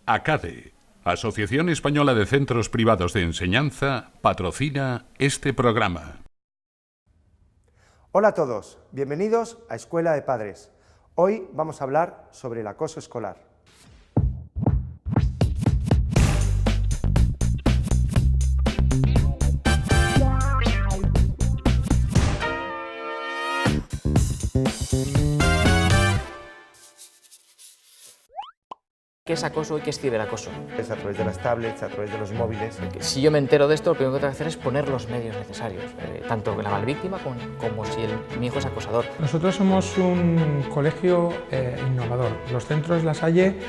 ACADE, Asociación Española de Centros Privados de Enseñanza, patrocina este programa. Hola a todos, bienvenidos a Escuela de Padres. Hoy vamos a hablar sobre el acoso escolar. ¿Qué es acoso y qué es ciberacoso? Es a través de las tablets, a través de los móviles. Si yo me entero de esto, lo primero que tengo que hacer es poner los medios necesarios, tanto la malvíctima como si mi hijo es acosador. Nosotros somos un colegio innovador. Los centros La Salle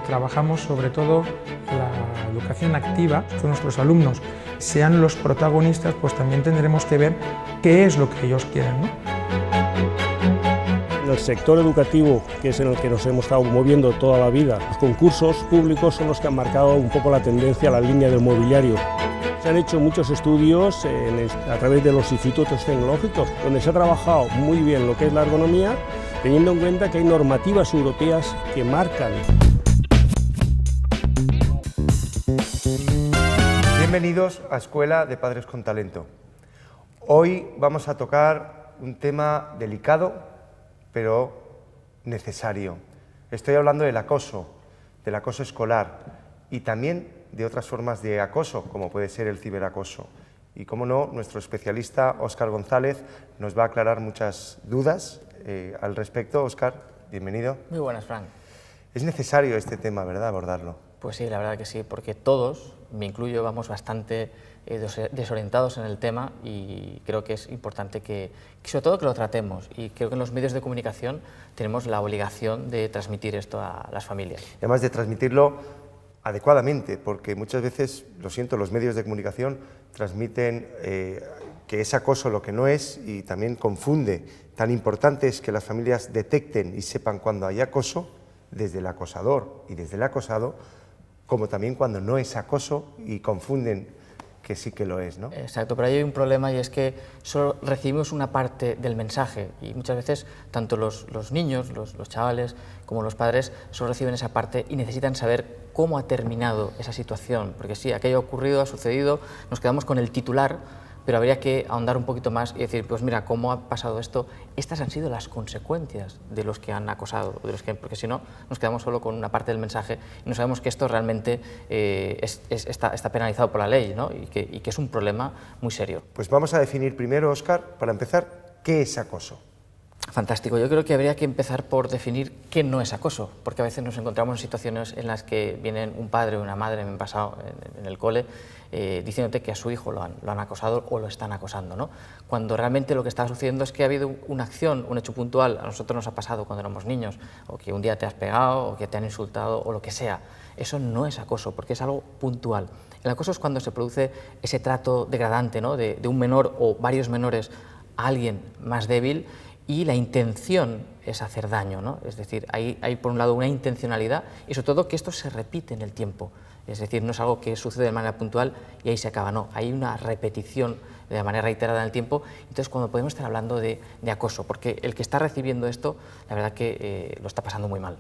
trabajamos sobre todo la educación activa con nuestros alumnos. Sean los protagonistas, pues también tendremos que ver qué es lo que ellos quieren, ¿no? El sector educativo, que es en el que nos hemos estado moviendo toda la vida, los concursos públicos son los que han marcado un poco la tendencia a la línea del mobiliario. Se han hecho muchos estudios a través de los institutos tecnológicos, donde se ha trabajado muy bien lo que es la ergonomía, teniendo en cuenta que hay normativas europeas que marcan. Bienvenidos a Escuela de Padres con Talento. Hoy vamos a tocar un tema delicado, pero necesario. Estoy hablando del acoso escolar y también de otras formas de acoso, como puede ser el ciberacoso. Y cómo no, nuestro especialista Óscar González nos va a aclarar muchas dudas al respecto. Óscar, bienvenido. Muy buenas, Frank. Es necesario este tema, ¿verdad?, abordarlo. Pues sí, la verdad que sí, porque todos, me incluyo, vamos bastante desorientados en el tema y creo que es importante que sobre todo que lo tratemos, y creo que en los medios de comunicación tenemos la obligación de transmitir esto a las familias. Y además de transmitirlo adecuadamente, porque muchas veces, lo siento, los medios de comunicación transmiten que es acoso lo que no es y también confunde. Tan importante es que las familias detecten y sepan cuando hay acoso desde el acosador y desde el acosado, como también cuando no es acoso y confunden que sí que lo es, ¿no? Exacto, pero ahí hay un problema, y es que solo recibimos una parte del mensaje y muchas veces tanto los niños, los chavales, como los padres solo reciben esa parte y necesitan saber cómo ha terminado esa situación, porque sí, aquello ha ocurrido, ha sucedido, nos quedamos con el titular, pero habría que ahondar un poquito más y decir, pues mira, ¿cómo ha pasado esto? Estas han sido las consecuencias de los que han acosado, porque si no, nos quedamos solo con una parte del mensaje y no sabemos que esto realmente está penalizado por la ley, ¿no? y que es un problema muy serio. Pues vamos a definir primero, Óscar, para empezar, ¿qué es acoso? Fantástico. Yo creo que habría que empezar por definir qué no es acoso, porque a veces nos encontramos en situaciones en las que vienen un padre o una madre, me han pasado en el cole, diciéndote que a su hijo lo han acosado o lo están acosando, ¿no? Cuando realmente lo que está sucediendo es que ha habido una acción, un hecho puntual. A nosotros nos ha pasado cuando éramos niños, o que un día te has pegado, o que te han insultado, o lo que sea. Eso no es acoso, porque es algo puntual. El acoso es cuando se produce ese trato degradante, ¿no?, de un menor o varios menores a alguien más débil, y la intención es hacer daño, ¿no? Es decir, hay por un lado una intencionalidad y sobre todo que esto se repite en el tiempo. Es decir, no es algo que sucede de manera puntual y ahí se acaba, no. Hay una repetición de manera reiterada en el tiempo. Entonces, cuando podemos estar hablando de acoso, porque el que está recibiendo esto, la verdad que lo está pasando muy mal.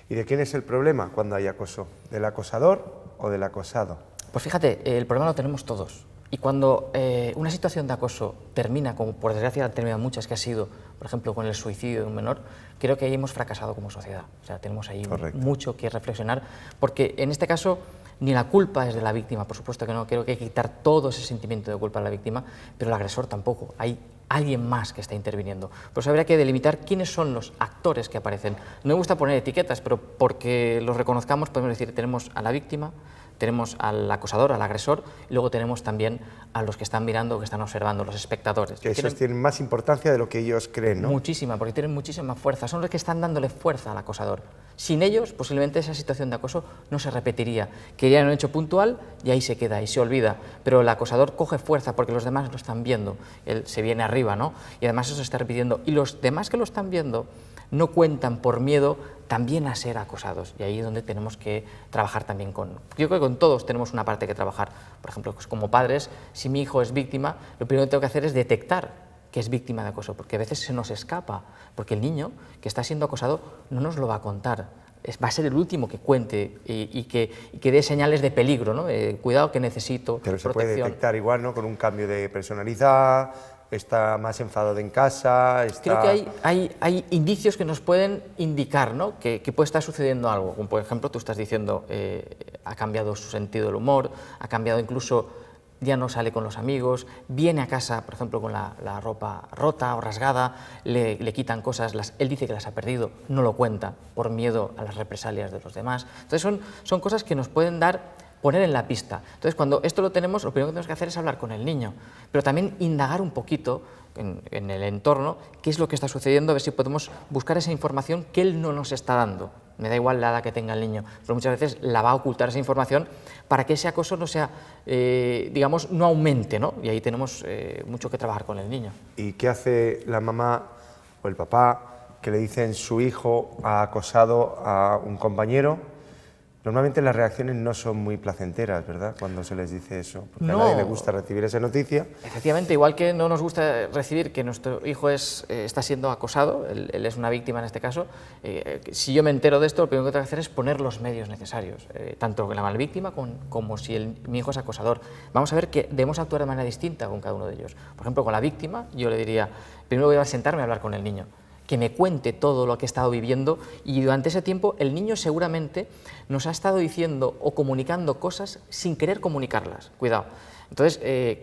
¿Y de quién es el problema cuando hay acoso? ¿Del acosador o del acosado? Pues fíjate, el problema lo tenemos todos. Y cuando una situación de acoso termina, como por desgracia han terminado muchas, que ha sido, por ejemplo, con el suicidio de un menor, creo que ahí hemos fracasado como sociedad. O sea, tenemos ahí mucho que reflexionar, porque en este caso ni la culpa es de la víctima, por supuesto que no, creo que hay que quitar todo ese sentimiento de culpa a la víctima, pero el agresor tampoco, hay alguien más que está interviniendo. Por eso habría que delimitar quiénes son los actores que aparecen. No me gusta poner etiquetas, pero porque los reconozcamos podemos decir, tenemos a la víctima, tenemos al acosador, al agresor, y luego tenemos también a los que están mirando, que están observando, los espectadores. Que esos tienen más importancia de lo que ellos creen, ¿no? Muchísima, porque tienen muchísima fuerza, son los que están dándole fuerza al acosador. Sin ellos, posiblemente esa situación de acoso no se repetiría, que ya era un hecho puntual y ahí se queda, y se olvida, pero el acosador coge fuerza porque los demás lo están viendo, él se viene arriba, ¿no? Y además eso se está repitiendo, y los demás que lo están viendo no cuentan por miedo también a ser acosados, y ahí es donde tenemos que trabajar también yo creo que con todos tenemos una parte que trabajar. Por ejemplo, pues como padres, si mi hijo es víctima, lo primero que tengo que hacer es detectar que es víctima de acoso, porque a veces se nos escapa, porque el niño que está siendo acosado no nos lo va a contar. va a ser el último que cuente y que dé señales de peligro, ¿no? Cuidado que necesito Pero se protección. puede detectar igual, ¿no? Con un cambio de personalidad, está más enfadado en casa, está... Creo que hay indicios que nos pueden indicar, ¿no? que puede estar sucediendo algo, como por ejemplo tú estás diciendo, ha cambiado su sentido del humor, ha cambiado incluso, ya no sale con los amigos, viene a casa, por ejemplo, con la ropa rota o rasgada, le quitan cosas, él dice que las ha perdido, no lo cuenta por miedo a las represalias de los demás. Entonces son cosas que nos pueden poner en la pista. Entonces, cuando esto lo tenemos, lo primero que tenemos que hacer es hablar con el niño, pero también indagar un poquito en el entorno, qué es lo que está sucediendo, a ver si podemos buscar esa información que él no nos está dando. Me da igual la edad que tenga el niño, pero muchas veces la va a ocultar esa información para que ese acoso no sea, digamos, no aumente, ¿no? Y ahí tenemos mucho que trabajar con el niño. ¿Y qué hace la mamá o el papá que le dicen su hijo ha acosado a un compañero? Normalmente las reacciones no son muy placenteras, ¿verdad?, cuando se les dice eso, porque a nadie le gusta recibir esa noticia. Efectivamente, igual que no nos gusta recibir que nuestro hijo está siendo acosado, él es una víctima en este caso, si yo me entero de esto, lo primero que tengo que hacer es poner los medios necesarios, tanto la víctima como si mi hijo es acosador. Vamos a ver que debemos actuar de manera distinta con cada uno de ellos. Por ejemplo, con la víctima, yo le diría, primero voy a sentarme a hablar con el niño, que me cuente todo lo que ha estado viviendo, y durante ese tiempo el niño seguramente nos ha estado diciendo o comunicando cosas sin querer comunicarlas. Cuidado. Entonces,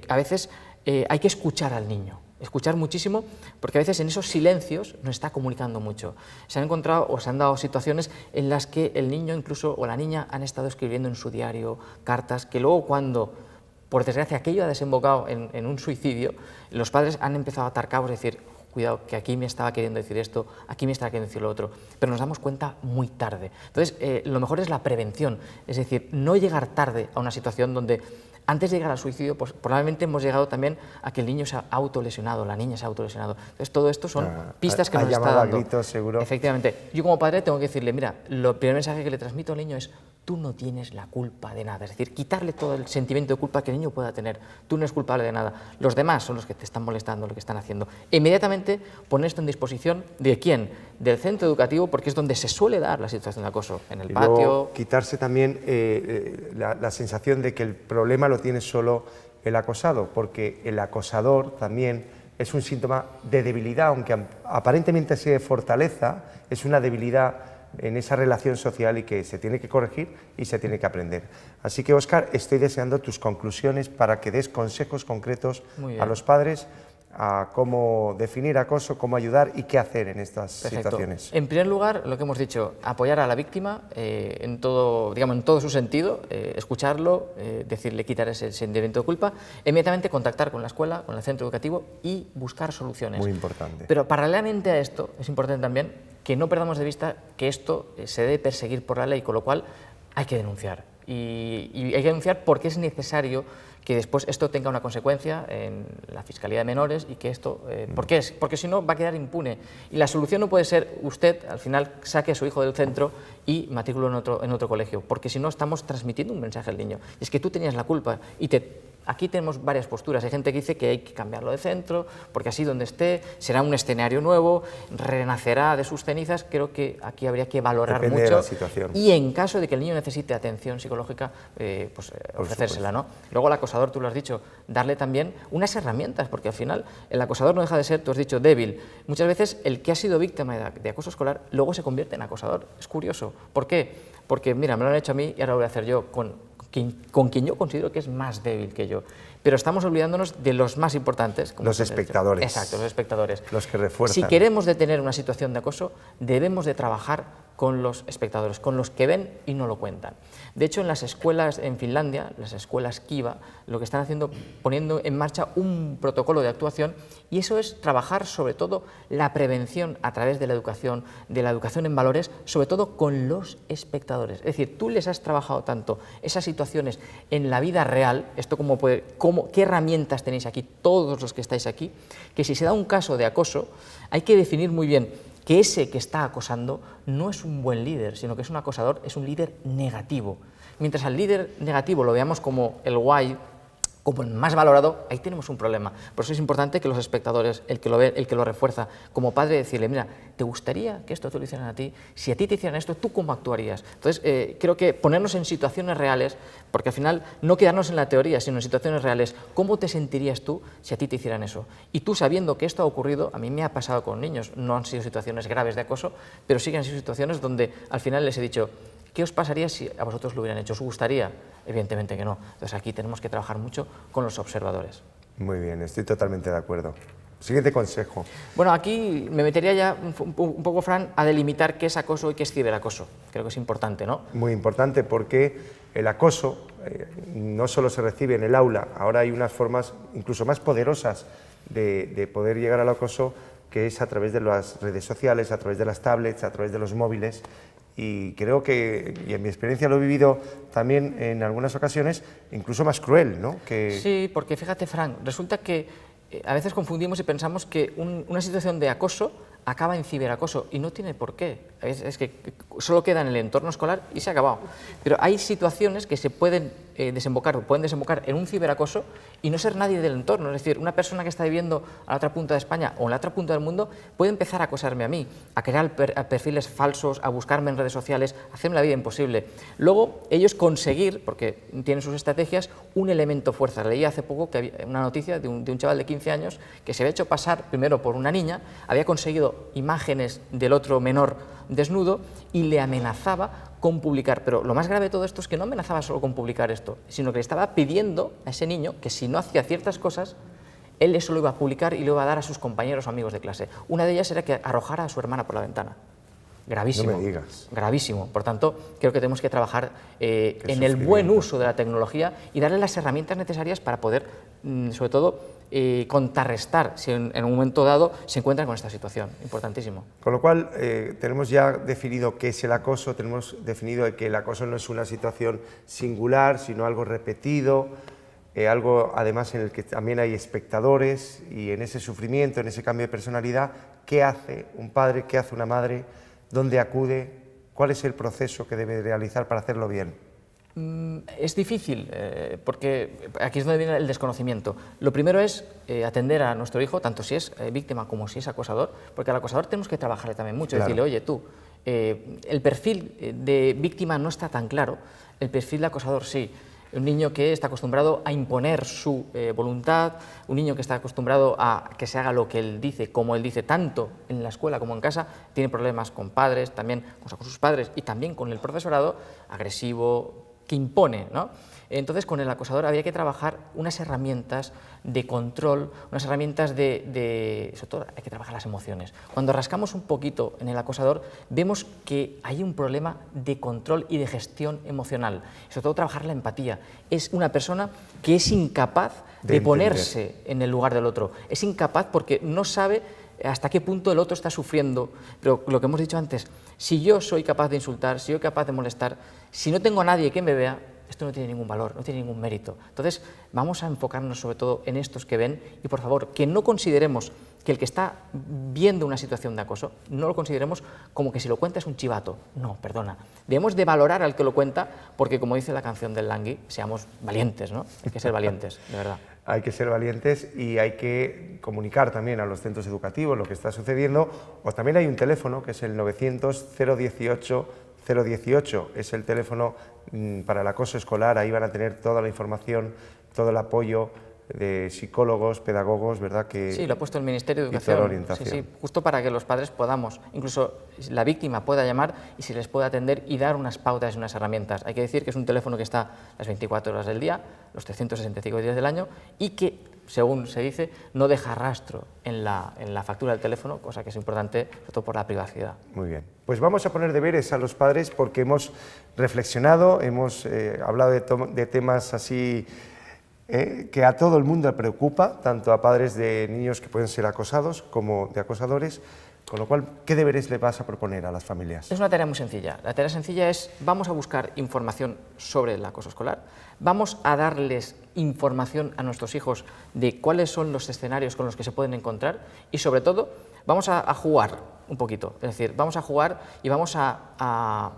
a veces hay que escuchar al niño, escuchar muchísimo, porque a veces en esos silencios nos está comunicando mucho. Se han encontrado o se han dado situaciones en las que el niño incluso o la niña han estado escribiendo en su diario cartas que luego, cuando por desgracia aquello ha desembocado en un suicidio, los padres han empezado a atar cabos y decir: cuidado, que aquí me estaba queriendo decir esto, aquí me estaba queriendo decir lo otro, pero nos damos cuenta muy tarde. Entonces, lo mejor es la prevención, es decir, no llegar tarde a una situación donde antes de llegar al suicidio, pues probablemente hemos llegado también a que el niño se ha autolesionado, la niña se ha autolesionado. Entonces, todo esto son pistas que nos está dando. A gritos, seguro. Efectivamente. Yo como padre tengo que decirle, mira, el primer mensaje que le transmito al niño es: tú no tienes la culpa de nada. Es decir, quitarle todo el sentimiento de culpa que el niño pueda tener. Tú no eres culpable de nada. Los demás son los que te están molestando, lo que están haciendo. E inmediatamente poner esto en disposición ¿de quién? Del centro educativo, porque es donde se suele dar la situación de acoso, en el patio. Luego, quitarse también la sensación de que el problema lo tiene solo el acosado, porque el acosador también es un síntoma de debilidad, aunque aparentemente sea de fortaleza, es una debilidad en esa relación social y que se tiene que corregir y se tiene que aprender. Así que, Óscar, estoy deseando tus conclusiones para que des consejos concretos a los padres a cómo definir acoso, cómo ayudar y qué hacer en estas situaciones. En primer lugar, lo que hemos dicho, apoyar a la víctima en todo, digamos, en todo su sentido, escucharlo, decirle, quitar ese sentimiento de culpa, inmediatamente contactar con la escuela, con el centro educativo y buscar soluciones. Muy importante. Pero paralelamente a esto, es importante también que no perdamos de vista que esto se debe perseguir por la ley, con lo cual hay que denunciar. Y hay que denunciar porque es necesario que después esto tenga una consecuencia en la Fiscalía de Menores y que esto... porque si no va a quedar impune. Y la solución no puede ser usted, al final, saque a su hijo del centro y matrícula en otro colegio, porque si no estamos transmitiendo un mensaje al niño. Y es que tú tenías la culpa y aquí tenemos varias posturas. Hay gente que dice que hay que cambiarlo de centro, porque así donde esté será un escenario nuevo, renacerá de sus cenizas. Creo que aquí habría que valorar Depende mucho. de la situación. Y en caso de que el niño necesite atención psicológica, pues ofrecérsela, ¿no? Luego, al acosador, tú lo has dicho, darle también unas herramientas, porque al final el acosador no deja de ser, tú has dicho, débil. Muchas veces el que ha sido víctima de acoso escolar luego se convierte en acosador. Es curioso. ¿Por qué? Porque, mira, me lo han hecho a mí y ahora lo voy a hacer yo con quien yo considero que es más débil que yo. Pero estamos olvidándonos de los más importantes. Como los espectadores. Exacto, los espectadores. Los que refuerzan. Si queremos detener una situación de acoso, debemos de trabajar con los espectadores, con los que ven y no lo cuentan. De hecho, en las escuelas en Finlandia, las escuelas Kiva, lo que están haciendo, poniendo en marcha un protocolo de actuación, y eso es trabajar sobre todo la prevención a través de la educación en valores, sobre todo con los espectadores. Es decir, tú les has trabajado tanto esas situaciones en la vida real, esto qué herramientas tenéis aquí, todos los que estáis aquí, que si se da un caso de acoso, hay que definir muy bien que ese que está acosando no es un buen líder, sino que es un acosador, es un líder negativo. Mientras al líder negativo lo veamos como el guay, como el más valorado, ahí tenemos un problema. Por eso es importante que los espectadores, el que lo ve, el que lo refuerza, como padre, decirle, mira, ¿te gustaría que esto te lo hicieran a ti? Si a ti te hicieran esto, ¿tú cómo actuarías? Entonces, creo que ponernos en situaciones reales, porque al final no quedarnos en la teoría, sino en situaciones reales, ¿cómo te sentirías tú si a ti te hicieran eso? Y tú, sabiendo que esto ha ocurrido, a mí me ha pasado con niños, no han sido situaciones graves de acoso, pero sí que han sido situaciones donde al final les he dicho, ¿qué os pasaría si a vosotros lo hubieran hecho? ¿Os gustaría? Evidentemente que no. Entonces aquí tenemos que trabajar mucho con los observadores. Muy bien, estoy totalmente de acuerdo. Siguiente consejo. Bueno, aquí me metería ya un poco, Fran, a delimitar qué es acoso y qué es ciberacoso. Creo que es importante, ¿no? Muy importante, porque el acoso no solo se recibe en el aula, ahora hay unas formas incluso más poderosas de poder llegar al acoso, que es a través de las redes sociales, a través de las tablets, a través de los móviles. Y creo que, y en mi experiencia lo he vivido también en algunas ocasiones, incluso más cruel, ¿no? Sí, porque fíjate, Fran, resulta que a veces confundimos y pensamos que una situación de acoso acaba en ciberacoso, y no tiene por qué. Es que solo queda en el entorno escolar y se ha acabado. Pero hay situaciones que se pueden desembocar en un ciberacoso y no ser nadie del entorno. Es decir, una persona que está viviendo a la otra punta de España o en la otra punta del mundo puede empezar a acosarme a mí, a crear perfiles falsos, a buscarme en redes sociales, a hacerme la vida imposible. Luego, ellos conseguir, porque tienen sus estrategias, un elemento fuerza. Leí hace poco que había una noticia de un chaval de 15 años que se había hecho pasar primero por una niña, había conseguido imágenes del otro menor desnudo y le amenazaba con publicar. Pero lo más grave de todo esto es que no amenazaba solo con publicar esto, sino que le estaba pidiendo a ese niño que si no hacía ciertas cosas, él eso lo iba a publicar y lo iba a dar a sus compañeros o amigos de clase. Una de ellas era que arrojara a su hermana por la ventana. Gravísimo. No me digas. Gravísimo. Por tanto, creo que tenemos que trabajar en el buen uso de la tecnología y darle las herramientas necesarias para poder, sobre todo, contrarrestar si en un momento dado se encuentran con esta situación. Importantísimo. Con lo cual, tenemos ya definido qué es el acoso, tenemos definido que el acoso no es una situación singular, sino algo repetido, algo además en el que también hay espectadores, y en ese sufrimiento, en ese cambio de personalidad, ¿qué hace un padre, qué hace una madre? ¿Dónde acude? ¿Cuál es el proceso que debe realizar para hacerlo bien? Es difícil, porque aquí es donde viene el desconocimiento. Lo primero es atender a nuestro hijo, tanto si es víctima como si es acosador, porque al acosador tenemos que trabajarle también mucho, claro. Decirle, oye, tú, el perfil de víctima no está tan claro, el perfil de acosador sí. Un niño que está acostumbrado a imponer su voluntad, un niño que está acostumbrado a que se haga lo que él dice, como él dice, tanto en la escuela como en casa, tiene problemas con padres, también con sus padres y también con el profesorado, agresivo, que impone, ¿no? Entonces, con el acosador había que trabajar unas herramientas de control, unas herramientas sobre todo hay que trabajar las emociones. Cuando rascamos un poquito en el acosador, vemos que hay un problema de control y de gestión emocional. Sobre todo trabajar la empatía. Es una persona que es incapaz de ponerse en el lugar del otro. Es incapaz porque no sabe hasta qué punto el otro está sufriendo. Pero lo que hemos dicho antes, si yo soy capaz de insultar, si yo soy capaz de molestar, si no tengo a nadie que me vea, esto no tiene ningún valor, no tiene ningún mérito. Entonces, vamos a enfocarnos sobre todo en estos que ven y, por favor, que no consideremos que el que está viendo una situación de acoso, no lo consideremos como que si lo cuenta es un chivato. No, perdona. Debemos de valorar al que lo cuenta porque, como dice la canción del Langui, seamos valientes, ¿no? Hay que ser valientes, de verdad. Hay que ser valientes y hay que comunicar también a los centros educativos lo que está sucediendo, o también hay un teléfono que es el 900-018-018, es el teléfono para el acoso escolar, ahí van a tener toda la información, todo el apoyo de psicólogos, pedagogos, ¿verdad? Sí, lo ha puesto el Ministerio de y toda la Educación. orientación. Sí, justo para que los padres podamos, incluso la víctima pueda llamar y se les pueda atender y dar unas pautas y unas herramientas. Hay que decir que es un teléfono que está las 24 horas del día, los 365 días del año y que, según se dice, no deja rastro en la factura del teléfono, cosa que es importante, sobre todo por la privacidad. Muy bien. Pues vamos a poner deberes a los padres porque hemos reflexionado, hemos hablado de temas así que a todo el mundo le preocupa, tanto a padres de niños que pueden ser acosados como de acosadores, con lo cual, ¿qué deberes le vas a proponer a las familias? Es una tarea muy sencilla. La tarea sencilla es, vamos a buscar información sobre el acoso escolar, vamos a darles información a nuestros hijos de cuáles son los escenarios con los que se pueden encontrar y, sobre todo, vamos a jugar un poquito. Es decir, vamos a jugar y vamos a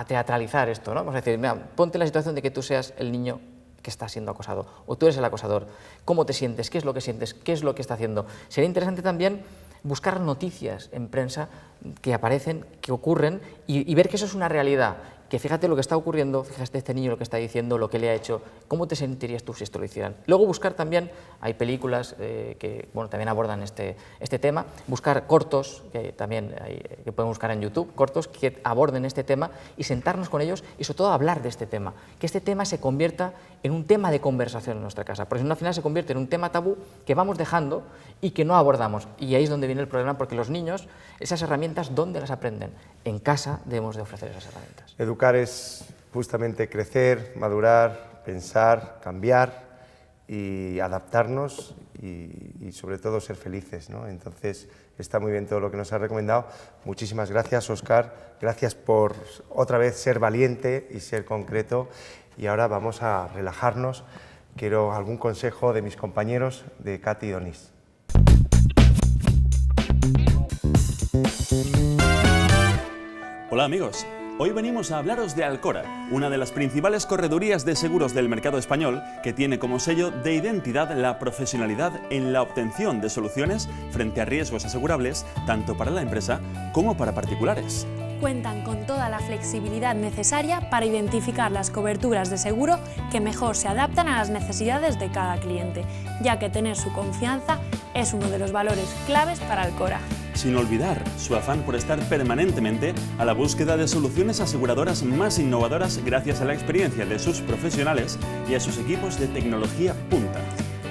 teatralizar esto, ¿no? Vamos a decir, mira, ponte en la situación de que tú seas el niño que está siendo acosado, o tú eres el acosador. ¿Cómo te sientes? ¿Qué es lo que sientes? ¿Qué es lo que está haciendo? Sería interesante también buscar noticias en prensa que aparecen, que ocurren, y ver que eso es una realidad. Que fíjate lo que está ocurriendo, fíjate este niño lo que está diciendo, lo que le ha hecho, ¿cómo te sentirías tú si esto lo hicieran? Luego buscar también, hay películas que también abordan este tema, buscar cortos, que también que pueden buscar en YouTube, cortos que aborden este tema y sentarnos con ellos y sobre todo hablar de este tema, que este tema se convierta en un tema de conversación en nuestra casa, porque si no al final se convierte en un tema tabú que vamos dejando y que no abordamos, y ahí es donde viene el problema, porque los niños, esas herramientas, ¿dónde las aprenden? En casa debemos de ofrecer esas herramientas. Educar es justamente crecer, madurar, pensar, cambiar y adaptarnos y sobre todo ser felices, ¿no? Entonces está muy bien todo lo que nos has recomendado. Muchísimas gracias, Óscar. Gracias por otra vez ser valiente y ser concreto. Y ahora vamos a relajarnos. Quiero algún consejo de mis compañeros, de Katy y Donís. Hola amigos, hoy venimos a hablaros de Alcora, una de las principales corredurías de seguros del mercado español que tiene como sello de identidad la profesionalidad en la obtención de soluciones frente a riesgos asegurables tanto para la empresa como para particulares. Cuentan con toda la flexibilidad necesaria para identificar las coberturas de seguro que mejor se adaptan a las necesidades de cada cliente, ya que tener su confianza es uno de los valores claves para Alcora. Sin olvidar su afán por estar permanentemente a la búsqueda de soluciones aseguradoras más innovadoras gracias a la experiencia de sus profesionales y a sus equipos de tecnología punta.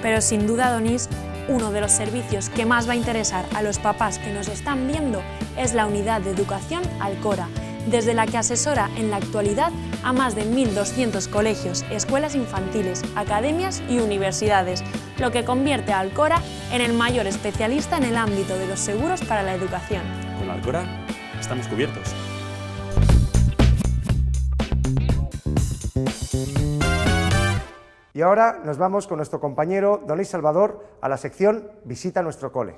Pero sin duda, Donís, uno de los servicios que más va a interesar a los papás que nos están viendo es la unidad de educación Alcora, desde la que asesora en la actualidad a más de 1.200 colegios, escuelas infantiles, academias y universidades, lo que convierte a Alcora en el mayor especialista en el ámbito de los seguros para la educación. Con Alcora estamos cubiertos. Y ahora nos vamos con nuestro compañero Donís Salvador a la sección Visita nuestro cole.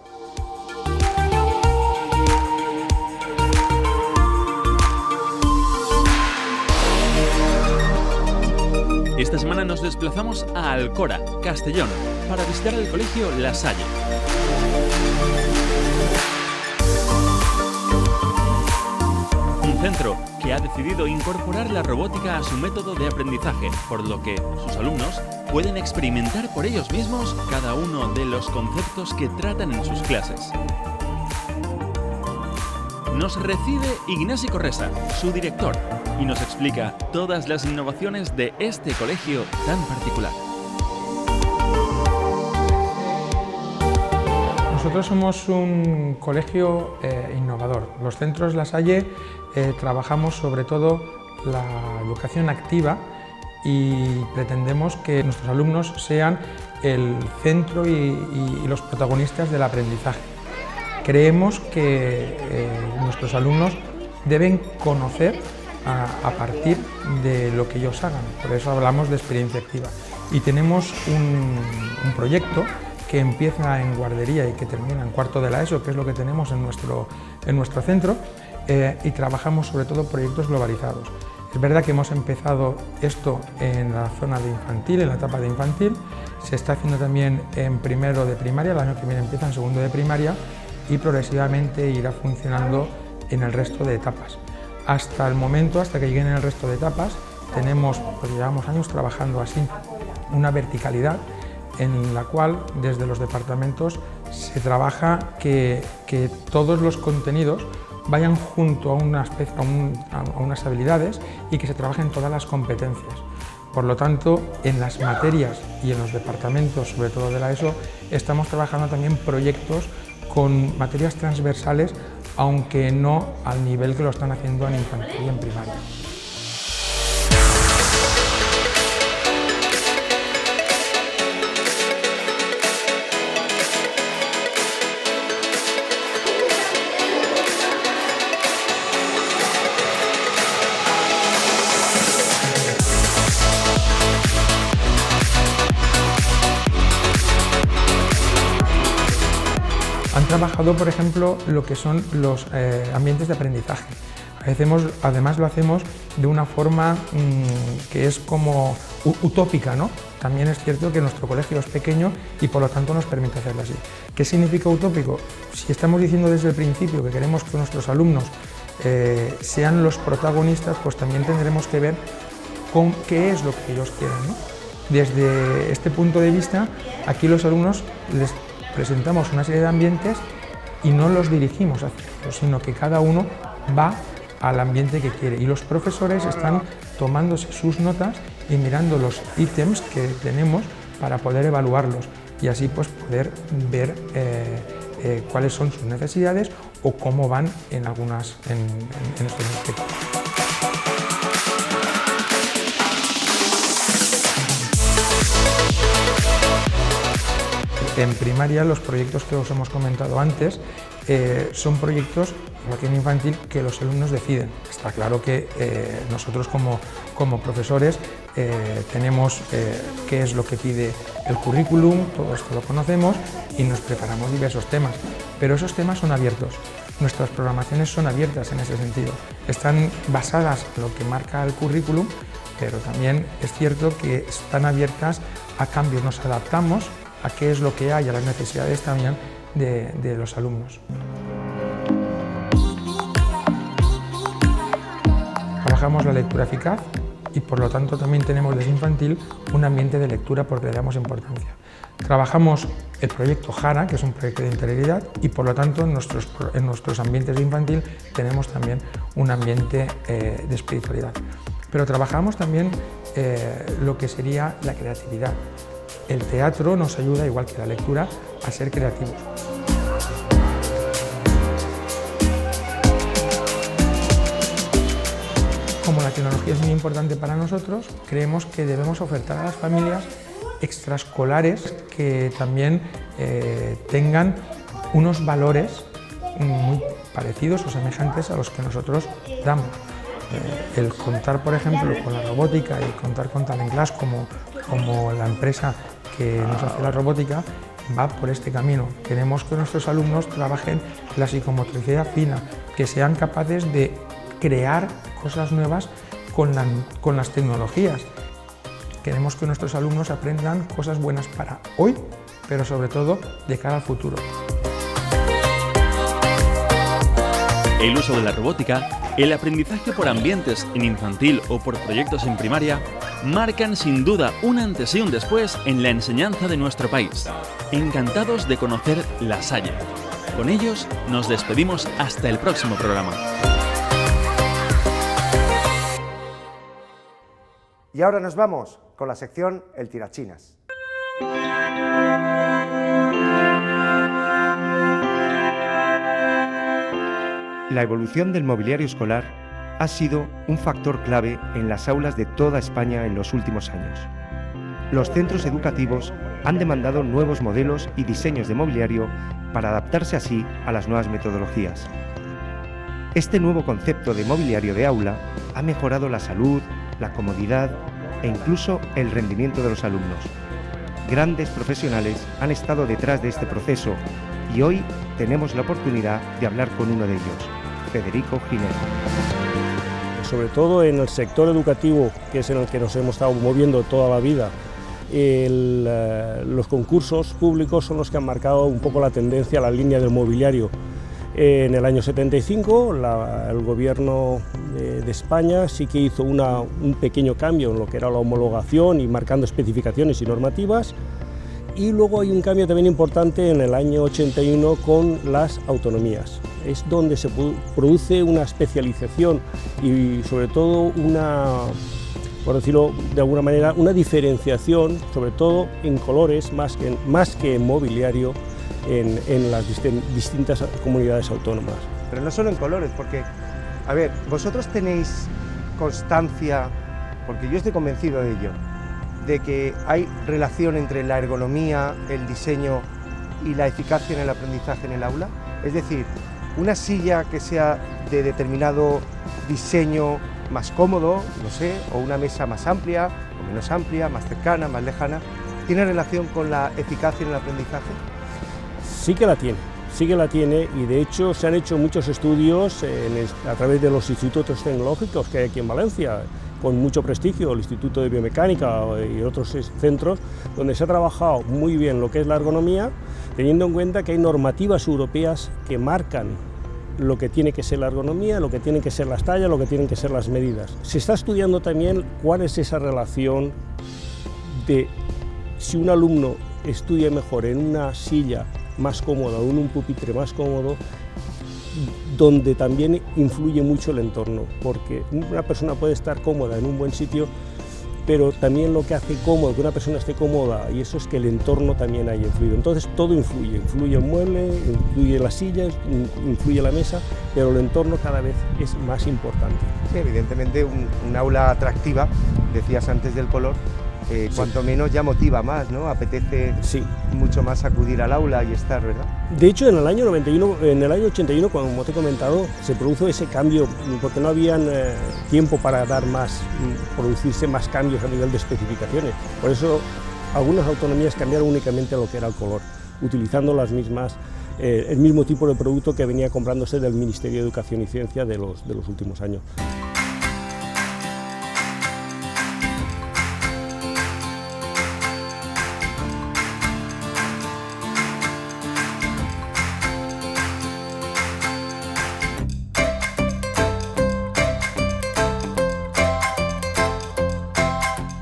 Esta semana nos desplazamos a Alcora, Castellón, para visitar el colegio La Salle. Un centro que ha decidido incorporar la robótica a su método de aprendizaje, por lo que sus alumnos pueden experimentar por ellos mismos cada uno de los conceptos que tratan en sus clases. Nos recibe Ignasi Corresa, su director, y nos explica todas las innovaciones de este colegio tan particular. Nosotros somos un colegio innovador. Los centros La Salle trabajamos sobre todo la educación activa y pretendemos que nuestros alumnos sean el centro y los protagonistas del aprendizaje. Creemos que nuestros alumnos deben conocer a partir de lo que ellos hagan, por eso hablamos de experiencia activa. Y tenemos un proyecto que empieza en guardería y que termina en cuarto de la ESO, que es lo que tenemos en nuestro centro, y trabajamos sobre todo proyectos globalizados. Es verdad que hemos empezado esto en la zona de infantil, en la etapa de infantil, se está haciendo también en primero de primaria, el año que viene empieza en segundo de primaria, y progresivamente irá funcionando en el resto de etapas. Hasta el momento, hasta que lleguen el resto de etapas, tenemos, pues llevamos años trabajando así, una verticalidad en la cual desde los departamentos se trabaja que todos los contenidos vayan junto a unas habilidades y que se trabajen todas las competencias. Por lo tanto, en las materias y en los departamentos, sobre todo de la ESO, estamos trabajando también proyectos con materias transversales, aunque no al nivel que lo están haciendo en infantil y en primaria. Han trabajado, por ejemplo, lo que son los ambientes de aprendizaje. Además lo hacemos de una forma que es como utópica, ¿no? También es cierto que nuestro colegio es pequeño y por lo tanto nos permite hacerlo así. ¿Qué significa utópico? Si estamos diciendo desde el principio que queremos que nuestros alumnos sean los protagonistas, pues también tendremos que ver con qué es lo que ellos quieren, ¿no? Desde este punto de vista, aquí los alumnos les presentamos una serie de ambientes y no los dirigimos hacia ellos, sino que cada uno va al ambiente que quiere y los profesores están tomándose sus notas y mirando los ítems que tenemos para poder evaluarlos y así pues poder ver cuáles son sus necesidades o cómo van en estos aspectos. En primaria, los proyectos que os hemos comentado antes son proyectos, igual que en infantil, que los alumnos deciden. Está claro que nosotros como profesores tenemos qué es lo que pide el currículum, todo esto lo conocemos y nos preparamos diversos temas, pero esos temas son abiertos. Nuestras programaciones son abiertas en ese sentido. Están basadas en lo que marca el currículum, pero también es cierto que están abiertas a cambios. Nos adaptamos a qué es lo que hay, a las necesidades también de los alumnos. Trabajamos la lectura eficaz y por lo tanto también tenemos desde infantil un ambiente de lectura porque le damos importancia. Trabajamos el proyecto JARA, que es un proyecto de integridad y por lo tanto en nuestros ambientes de infantil tenemos también un ambiente de espiritualidad. Pero trabajamos también lo que sería la creatividad. El teatro nos ayuda, igual que la lectura, a ser creativos. Como la tecnología es muy importante para nosotros, creemos que debemos ofertar a las familias extraescolares que también tengan unos valores muy parecidos o semejantes a los que nosotros damos. El contar, por ejemplo, con la robótica y contar con Talent Class como la empresa que nos hace la robótica, va por este camino. Queremos que nuestros alumnos trabajen la psicomotricidad fina, que sean capaces de crear cosas nuevas con las tecnologías. Queremos que nuestros alumnos aprendan cosas buenas para hoy, pero sobre todo de cara al futuro. El uso de la robótica, el aprendizaje por ambientes en infantil o por proyectos en primaria, marcan sin duda un antes y un después en la enseñanza de nuestro país. Encantados de conocer La Salle. Con ellos nos despedimos hasta el próximo programa. Y ahora nos vamos con la sección El Tirachinas. La evolución del mobiliario escolar ha sido un factor clave en las aulas de toda España en los últimos años. Los centros educativos han demandado nuevos modelos y diseños de mobiliario para adaptarse así a las nuevas metodologías. Este nuevo concepto de mobiliario de aula ha mejorado la salud, la comodidad e incluso el rendimiento de los alumnos. Grandes profesionales han estado detrás de este proceso y hoy tenemos la oportunidad de hablar con uno de ellos, Federico Ginés. Sobre todo en el sector educativo, que es en el que nos hemos estado moviendo toda la vida, los concursos públicos son los que han marcado un poco la tendencia, la línea del mobiliario. En el año 75 el gobierno de España sí que hizo un pequeño cambio en lo que era la homologación y marcando especificaciones y normativas, y luego hay un cambio también importante en el año 81 con las autonomías. Es donde se produce una especialización y sobre todo por decirlo de alguna manera, una diferenciación, sobre todo en colores más que en mobiliario, en las distintas comunidades autónomas. Pero no solo en colores, porque, a ver, vosotros tenéis constancia, porque yo estoy convencido de ello, de que hay relación entre la ergonomía, el diseño y la eficacia en el aprendizaje en el aula. Es decir, una silla que sea de determinado diseño más cómodo, no sé, o una mesa más amplia o menos amplia, más cercana, más lejana, ¿tiene relación con la eficacia en el aprendizaje? Sí que la tiene. sí que la tiene, y de hecho se han hecho muchos estudios a través de los institutos tecnológicos que hay aquí en Valencia, con mucho prestigio, el Instituto de Biomecánica y otros centros, donde se ha trabajado muy bien lo que es la ergonomía, teniendo en cuenta que hay normativas europeas que marcan lo que tiene que ser la ergonomía, lo que tienen que ser las tallas, lo que tienen que ser las medidas. Se está estudiando también cuál es esa relación de si un alumno estudia mejor en una silla más cómoda o en un pupitre más cómodo, donde también influye mucho el entorno, porque una persona puede estar cómoda en un buen sitio, pero también lo que hace cómodo que una persona esté cómoda, y eso es que el entorno también haya influido. Entonces todo influye el mueble, influye las sillas, influye la mesa, pero el entorno cada vez es más importante. Sí, evidentemente un aula atractiva, decías antes del color, cuanto menos ya motiva más, ¿no? Apetece mucho más acudir al aula y estar, ¿verdad? De hecho, en el año 81, como te he comentado, se produjo ese cambio, porque no habían tiempo para producirse más cambios a nivel de especificaciones. Por eso, algunas autonomías cambiaron únicamente lo que era el color, utilizando las mismas, el mismo tipo de producto que venía comprándose del Ministerio de Educación y Ciencia de los últimos años.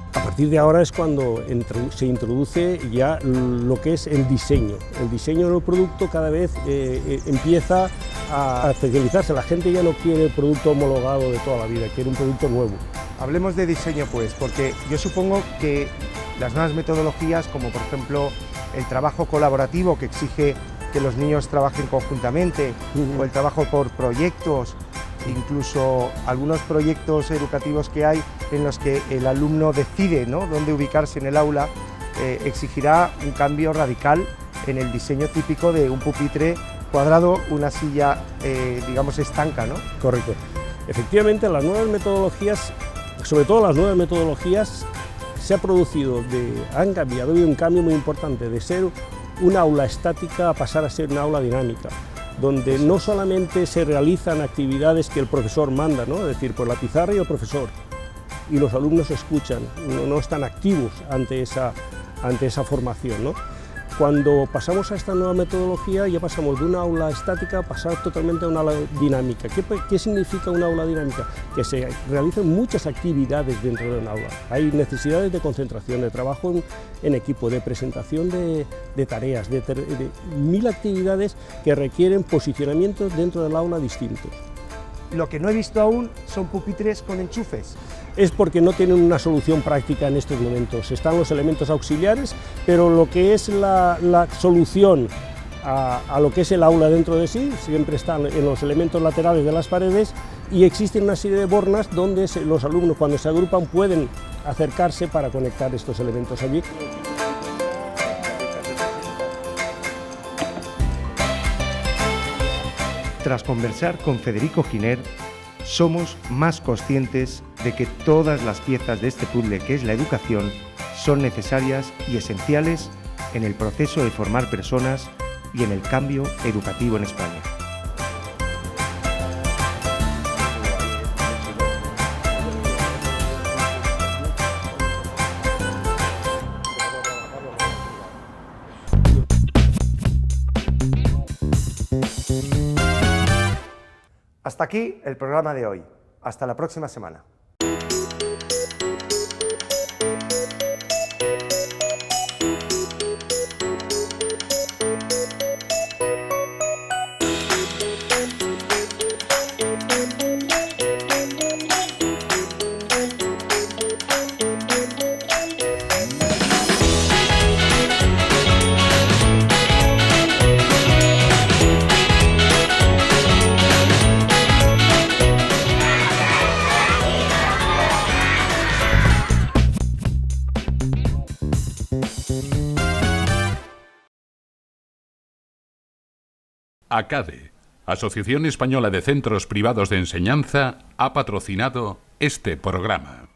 A partir de ahora es cuando se introduce ya lo que es el diseño. El diseño del producto cada vez empieza a especializarse. La gente ya no quiere el producto homologado de toda la vida, quiere un producto nuevo. Hablemos de diseño, pues, porque yo supongo que las nuevas metodologías, como por ejemplo el trabajo colaborativo que exige que los niños trabajen conjuntamente, o el trabajo por proyectos, incluso algunos proyectos educativos que hay en los que el alumno decide, ¿no?, dónde ubicarse en el aula, exigirá un cambio radical en el diseño típico de un pupitre cuadrado, una silla, digamos, estanca, ¿no? Correcto. Efectivamente, las nuevas metodologías, sobre todo las nuevas metodologías, ha habido un cambio muy importante de ser un aula estática a pasar a ser una aula dinámica, donde no solamente se realizan actividades que el profesor manda, ¿no?, es decir, por la pizarra y el profesor, y los alumnos escuchan, no están activos ante esa formación, ¿no? Cuando pasamos a esta nueva metodología, ya pasamos de una aula estática a pasar totalmente a una aula dinámica. ¿Qué significa una aula dinámica? Que se realizan muchas actividades dentro de un aula. Hay necesidades de concentración, de trabajo en equipo, de presentación de tareas, de 1000 actividades que requieren posicionamientos dentro del aula distintos. Lo que no he visto aún son pupitres con enchufes. Es porque no tienen una solución práctica en estos momentos. Están los elementos auxiliares, pero lo que es la solución a lo que es el aula dentro de sí, siempre están en los elementos laterales de las paredes, y existen una serie de bornas donde los alumnos, cuando se agrupan, pueden acercarse para conectar estos elementos allí. Tras conversar con Federico Giner, somos más conscientes de que todas las piezas de este puzzle que es la educación son necesarias y esenciales en el proceso de formar personas y en el cambio educativo en España. Hasta aquí el programa de hoy. Hasta la próxima semana. ACADE, Asociación Española de Centros Privados de Enseñanza, ha patrocinado este programa.